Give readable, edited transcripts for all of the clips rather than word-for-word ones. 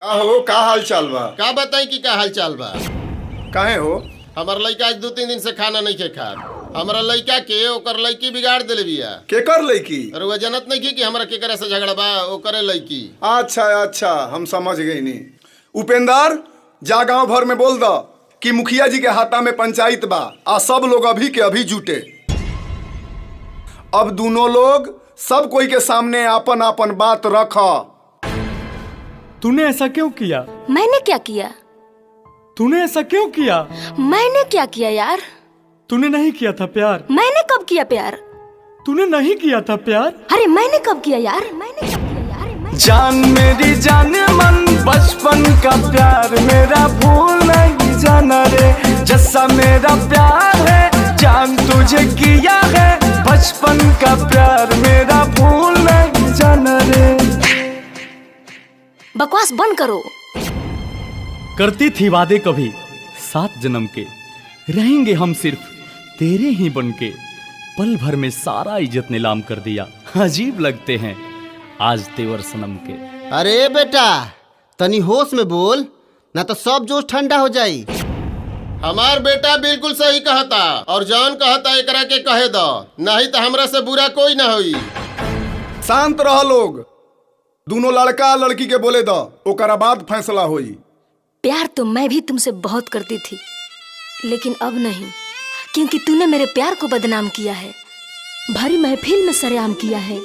हो का हाल चाल बा? का बताई कि का हाल चाल बा? काहे हो? हमार लड़का आज 2-3 दिन से खाना नहीं खे खा। हमारा लड़का के ओकर लड़की बिगाड़ देले बिया। केकर लड़की? अरे वह जनत नहीं कि हमरा केकरा से झगड़ा बा, ओकरे लड़की। अच्छा अच्छा, हम समझ गई नी। उपेंद्र, जा गांव भर में बोल दो कि मुखिया जी के हाथा में पंचायत बा आ सब लोग अभी के अभी जुटे। अब दोनों लोग सब कोई के सामने आपन आपन बात रखा। तूने ऐसा क्यों किया? मैंने क्या किया? तूने ऐसा क्यों किया? मैंने क्या किया यार? तूने नहीं किया था प्यार। मैंने कब किया प्यार? तूने नहीं किया था प्यार। अरे मैंने कब किया यार? मैंने कब किया यार? जान मेरी जान मन बचपन का प्यार मेरा भूल नहीं जाना रे। जैसा मेरा प्यार है जान तुझे किया है, बचपन का प्यार मेरा भूल नहीं जाना रे। बकवास बंद करो। करती थी वादे कभी 7 जन्म के, रहेंगे हम सिर्फ तेरे ही बनके। पल भर में सारा इज्जत नीलाम कर दिया, अजीब लगते हैं आज तेवर सनम के। अरे बेटा तनी होश में बोल, ना तो सब जोश ठंडा हो जाई। हमार बेटा बिल्कुल सही कहता और जौन कहता एकरा के कहे दो, नहीं तो हमरा से बुरा कोई ना होई। शांत रह लोग, दोनों लड़का लड़की के बोले दो, ओकरा बाद फैसला होई। प्यार तो मैं भी तुमसे बहुत करती थी, लेकिन अब नहीं, क्योंकि तूने मेरे प्यार को बदनाम किया है, भरी महफिल में सरेआम किया है।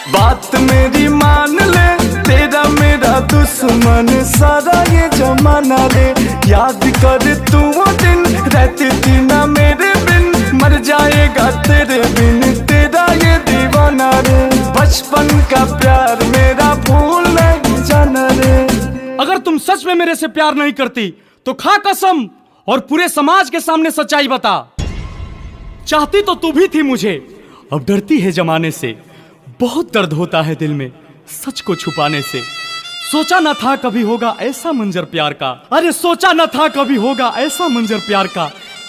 बात मेरी मान ले, तेरा मेरा दुश्मन सारा ये जमाना रे। याद कर तू वो दिन रहती थी ना मेरे बिन, मर जाएगा तेरे बिन तेरा ये दीवाना रे। बचपन का प्यार मेरा भूल नहीं जाना रे। अगर तुम सच में मेरे से प्यार नहीं करती तो खा कसम और पूरे समाज के सामने सच्चाई बता। चाहती तो तू भी थी मुझे, अब डरती है जमाने से। बहुत दर्द होता है दिल में सच को छुपाने से। सोचा न था कभी होगा ऐसा मंजर प्यार का, अरे सोचा न था कभी होगा ऐसा मंजर प्यार का।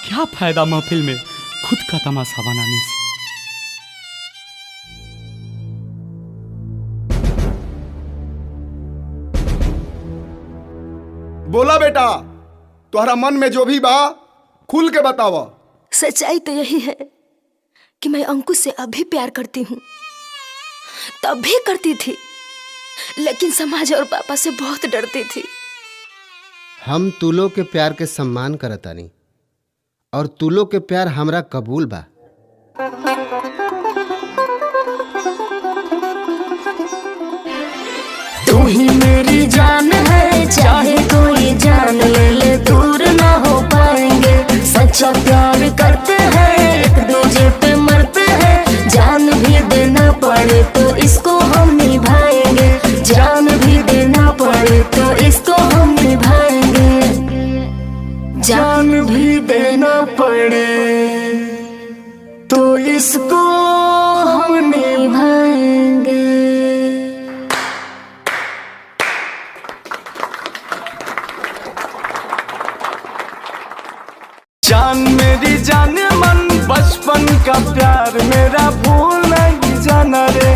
क्या फायदा महफिल में खुद का तमाशा बनाने से। बोला बेटा, तुम्हारा मन में जो भी बा खुल के बतावा। सच्चाई तो यही है कि मैं अंकुश से अभी प्यार करती हूँ, तब भी करती थी, लेकिन समाज और पापा से बहुत डरती थी। हम तुलो के प्यार के सम्मान करतानी और तुलो के प्यार हमरा कबूल बा। तू ही मेरी जान है, चाहे कोई जान ले ले दूर ना हो पाएंगे। सच्चा प्यार करते हैं एक दूजे पे मरते हैं, जान भी देना पड़े तो इसको हम निभाएंगे। जान भी देना पड़े तो इसको हम निभाएंगे। जान भी देना पड़े तो इसको हम निभाएंगे। जान मेरी जान मन बचपन का प्यार मेरा भूल नहीं जाना रे।